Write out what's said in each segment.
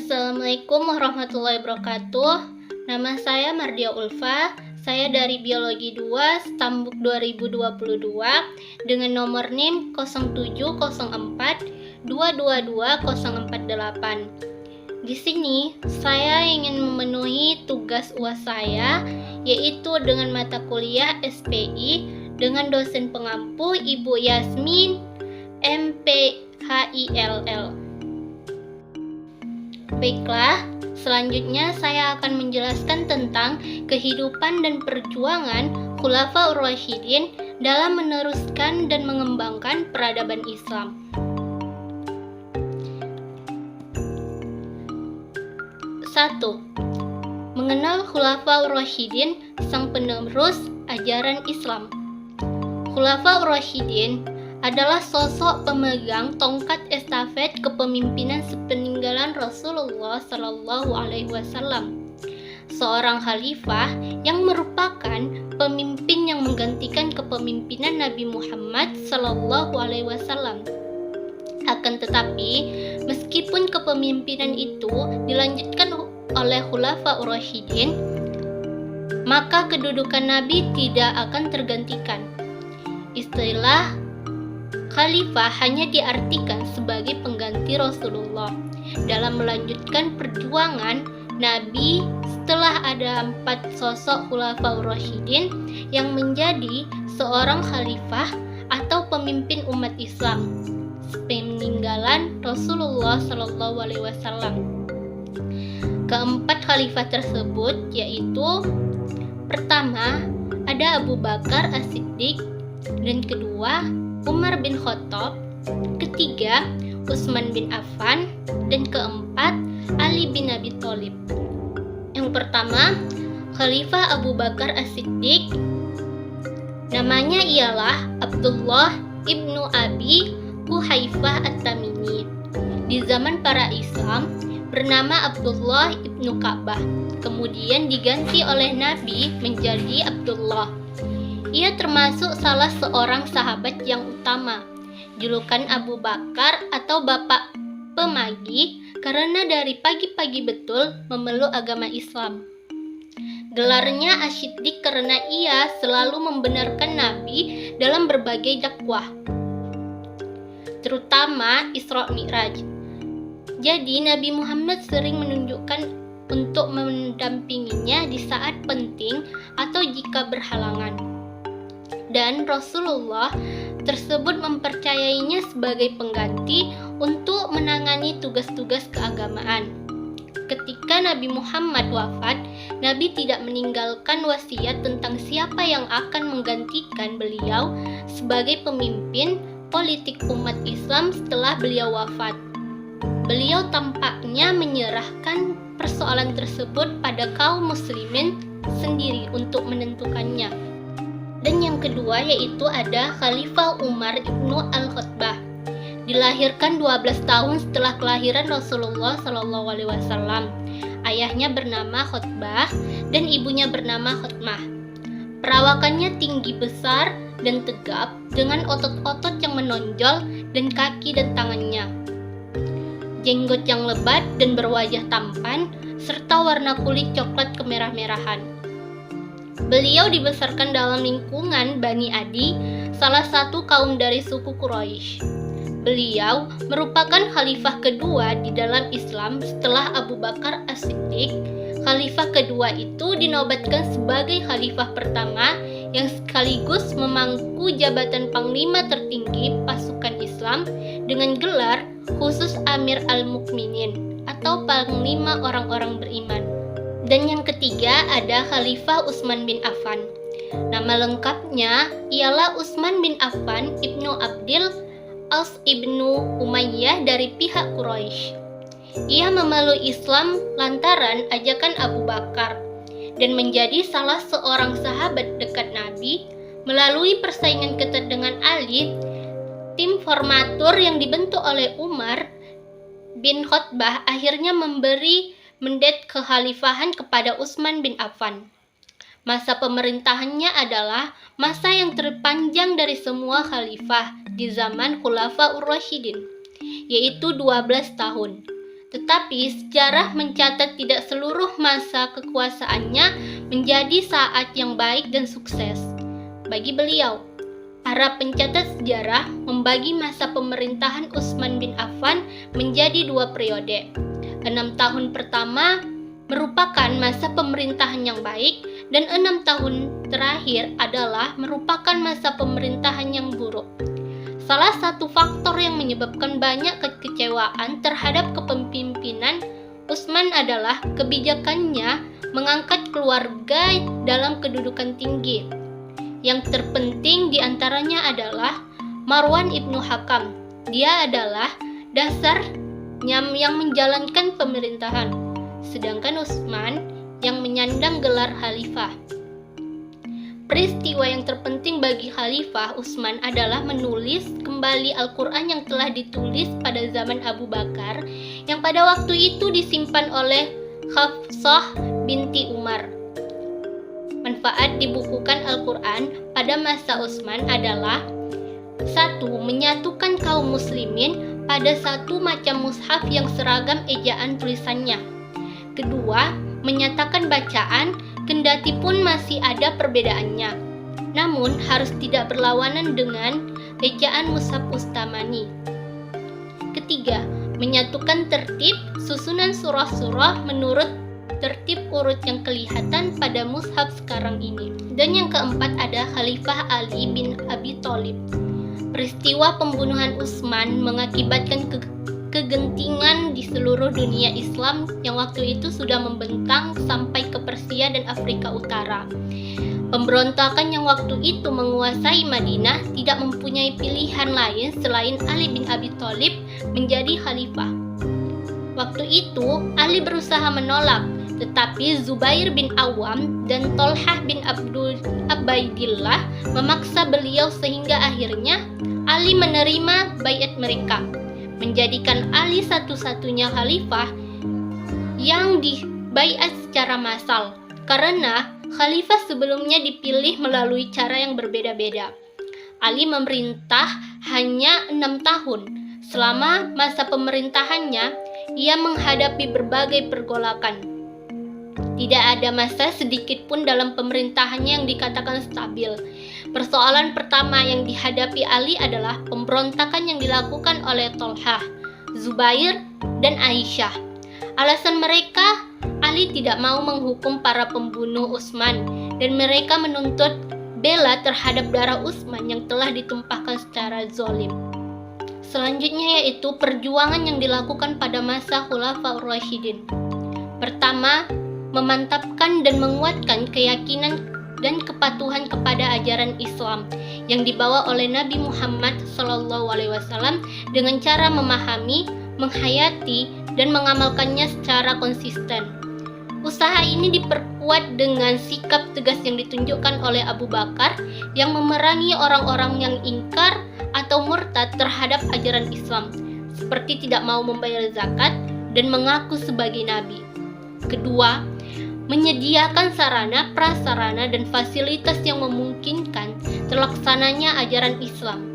Assalamualaikum warahmatullahi wabarakatuh. Nama saya Mardia Ulfa. Saya dari Biologi 2 Stambuk 2022 dengan nomor NIM 0704 222 048. Di sini saya ingin memenuhi tugas UAS saya, yaitu dengan mata kuliah SPI dengan dosen pengampu Ibu Yasmin MPHILL. Baiklah, selanjutnya saya akan menjelaskan tentang kehidupan dan perjuangan Khulafaur Rasyidin dalam meneruskan dan mengembangkan peradaban Islam. 1. Mengenal Khulafaur Rasyidin, sang penerus ajaran Islam. Khulafaur Rasyidin adalah sosok pemegang tongkat estafet kepemimpinan sepeninggalan Rasulullah Shallallahu Alaihi Wasallam, seorang khalifah yang merupakan pemimpin yang menggantikan kepemimpinan Nabi Muhammad Shallallahu Alaihi Wasallam. Akan tetapi, meskipun kepemimpinan itu dilanjutkan oleh Khulafaur Rasyidin, maka kedudukan Nabi tidak akan tergantikan. Istilah khalifah hanya diartikan sebagai pengganti Rasulullah dalam melanjutkan perjuangan Nabi setelah ada 4 sosok Khulafaur Rasyidin yang menjadi seorang khalifah atau pemimpin umat Islam peninggalan Rasulullah Shallallahu Alaihi Wasallam. Keempat khalifah tersebut yaitu: pertama ada Abu Bakar As-Siddiq, dan kedua Umar bin Khattab, ketiga Utsman bin Affan, dan keempat Ali bin Abi Thalib. Yang pertama, Khalifah Abu Bakar As-Siddiq. Namanya ialah Abdullah ibnu Abi Quhaifah At-Tamimi. Di zaman para Islam bernama Abdullah ibnu Ka'bah, kemudian diganti oleh Nabi menjadi Abdullah. Ia termasuk salah seorang sahabat yang utama, julukan Abu Bakar atau Bapak Pemagi, karena dari pagi-pagi betul memeluk agama Islam. Gelarnya As-Siddiq karena ia selalu membenarkan Nabi dalam berbagai dakwah, terutama Isra Mi'raj. Jadi Nabi Muhammad sering menunjukkan untuk mendampinginya di saat penting atau jika berhalangan. Dan Rasulullah tersebut mempercayainya sebagai pengganti untuk menangani tugas-tugas keagamaan. Ketika Nabi Muhammad wafat, Nabi tidak meninggalkan wasiat tentang siapa yang akan menggantikan beliau sebagai pemimpin politik umat Islam setelah beliau wafat. Beliau tampaknya menyerahkan persoalan tersebut pada kaum muslimin sendiri untuk menentukannya. Dan yang kedua yaitu ada Khalifah Umar ibnu Al-Khattab. Dilahirkan 12 tahun setelah kelahiran Rasulullah Shallallahu Alaihi Wasallam. Ayahnya bernama Khotbah dan ibunya bernama Khotmah. Perawakannya tinggi besar dan tegap dengan otot-otot yang menonjol dan kaki dan tangannya. Jenggot yang lebat dan berwajah tampan serta warna kulit coklat kemerah-merahan. Beliau dibesarkan dalam lingkungan Bani Adi, salah satu kaum dari suku Quraisy. Beliau merupakan khalifah kedua di dalam Islam setelah Abu Bakar As-Siddiq. Khalifah kedua itu dinobatkan sebagai khalifah pertama yang sekaligus memangku jabatan panglima tertinggi pasukan Islam dengan gelar khusus Amir al-Mukminin atau panglima orang-orang beriman. Dan yang ketiga ada Khalifah Utsman bin Affan. Nama lengkapnya ialah Utsman bin Affan ibnu Abdil As ibnu Umayyah dari pihak Quraisy. Ia memeluk Islam lantaran ajakan Abu Bakar dan menjadi salah seorang sahabat dekat Nabi. Melalui persaingan ketat dengan Ali, tim formatur yang dibentuk oleh Umar bin Khattab akhirnya memberi mandat kekhalifahan kepada Utsman bin Affan. Masa pemerintahannya adalah masa yang terpanjang dari semua khalifah di zaman Khulafaur Rasyidin, yaitu 12 tahun. Tetapi sejarah mencatat tidak seluruh masa kekuasaannya menjadi saat yang baik dan sukses. Bagi beliau, para pencatat sejarah membagi masa pemerintahan Utsman bin Affan menjadi 2 periode. 6 tahun pertama merupakan masa pemerintahan yang baik dan 6 tahun terakhir adalah merupakan masa pemerintahan yang buruk. Salah satu faktor yang menyebabkan banyak kekecewaan terhadap kepemimpinan Utsman adalah kebijakannya mengangkat keluarga dalam kedudukan tinggi. Yang terpenting diantaranya adalah Marwan ibnu Hakam. Dia adalah dasarnya yang menjalankan pemerintahan, sedangkan Utsman yang menyandang gelar khalifah. Peristiwa yang terpenting bagi Khalifah Utsman adalah menulis kembali Al-Quran yang telah ditulis pada zaman Abu Bakar, yang pada waktu itu disimpan oleh Hafsah binti Umar. Manfaat dibukukan Al-Quran pada masa Utsman adalah: 1. Menyatukan kaum muslimin pada satu macam mushaf yang seragam ejaan tulisannya. 2. Menyatakan bacaan kendati pun masih ada perbedaannya, namun harus tidak berlawanan dengan ejaan mushaf Ustamani. 3. Menyatukan tertib susunan surah-surah menurut tertib urut yang kelihatan pada mushaf sekarang ini. Dan yang keempat ada Khalifah Ali bin Abi Thalib. Peristiwa pembunuhan Utsman mengakibatkan kegentingan di seluruh dunia Islam yang waktu itu sudah membentang sampai ke Persia dan Afrika Utara. Pemberontakan yang waktu itu menguasai Madinah tidak mempunyai pilihan lain selain Ali bin Abi Thalib menjadi khalifah. Waktu itu Ali berusaha menolak, tetapi Zubair bin Awam dan Tolhah bin Ubaidillah memaksa beliau sehingga akhirnya Ali menerima baiat mereka, menjadikan Ali satu-satunya khalifah yang dibaiat secara massal, karena khalifah sebelumnya dipilih melalui cara yang berbeda-beda. Ali memerintah hanya 6 tahun. Selama masa pemerintahannya, ia menghadapi berbagai pergolakan. Tidak ada masa sedikit pun dalam pemerintahannya yang dikatakan stabil. Persoalan pertama yang dihadapi Ali adalah pemberontakan yang dilakukan oleh Tolhah, Zubair, dan Aisyah. Alasan mereka, Ali tidak mau menghukum para pembunuh Utsman dan mereka menuntut bela terhadap darah Utsman yang telah ditumpahkan secara zalim. Selanjutnya yaitu perjuangan yang dilakukan pada masa Khulafaur Rasyidin. Pertama, memantapkan dan menguatkan keyakinan dan kepatuhan kepada ajaran Islam yang dibawa oleh Nabi Muhammad SAW dengan cara memahami, menghayati, dan mengamalkannya secara konsisten. Usaha ini diperkuat dengan sikap tegas yang ditunjukkan oleh Abu Bakar yang memerangi orang-orang yang ingkar atau murtad terhadap ajaran Islam, seperti tidak mau membayar zakat dan mengaku sebagai nabi. Kedua, menyediakan sarana, prasarana, dan fasilitas yang memungkinkan terlaksananya ajaran Islam.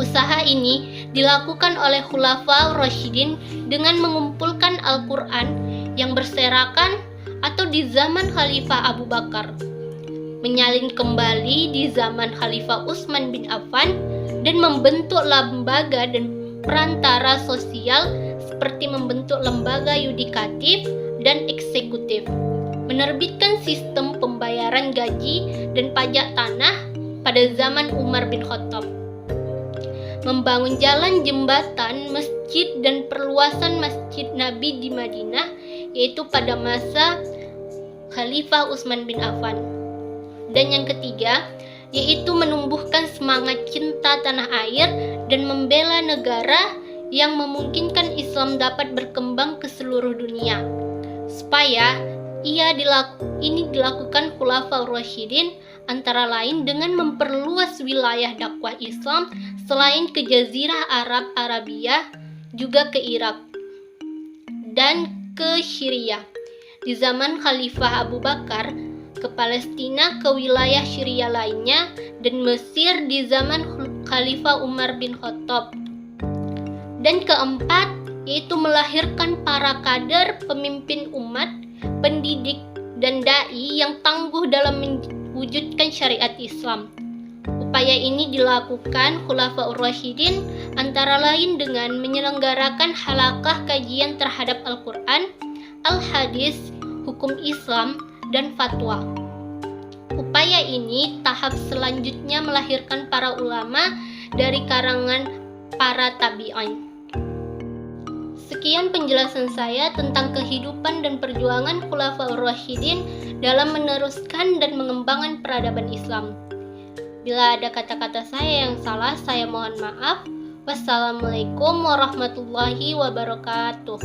Usaha ini dilakukan oleh Khulafaur Rasyidin dengan mengumpulkan Al-Quran yang berserakan atau di zaman Khalifah Abu Bakar, menyalin kembali di zaman Khalifah Utsman bin Affan, dan membentuk lembaga dan perantara sosial seperti membentuk lembaga yudikatif dan eksekutif, menerbitkan sistem pembayaran gaji dan pajak tanah pada zaman Umar bin Khattab, membangun jalan, jembatan, masjid, dan perluasan Masjid Nabi di Madinah, yaitu pada masa Khalifah Utsman bin Affan. Dan yang ketiga, yaitu menumbuhkan semangat cinta tanah air dan membela negara yang memungkinkan Islam dapat berkembang ke seluruh dunia. Supaya ini dilakukan Khulafaur Rasyidin antara lain dengan memperluas wilayah dakwah Islam selain ke Jazirah Arab Arabia, juga ke Irak dan ke Syria di zaman Khalifah Abu Bakar, ke Palestina, ke wilayah Syria lainnya, dan Mesir di zaman Khalifah Umar bin Khattab. Dan keempat, yaitu melahirkan para kader, pemimpin umat, pendidik, dan dai yang tangguh dalam mewujudkan syariat Islam. Upaya ini dilakukan Khulafaur Rasyidin antara lain dengan menyelenggarakan halaqah kajian terhadap Al-Quran, Al-Hadis, hukum Islam, dan fatwa. Upaya ini tahap selanjutnya melahirkan para ulama dari karangan para tabi'in. Sekian penjelasan saya tentang kehidupan dan perjuangan Khulafaur Rasyidin dalam meneruskan dan mengembangkan peradaban Islam. Bila ada kata-kata saya yang salah, saya mohon maaf. Wassalamualaikum warahmatullahi wabarakatuh.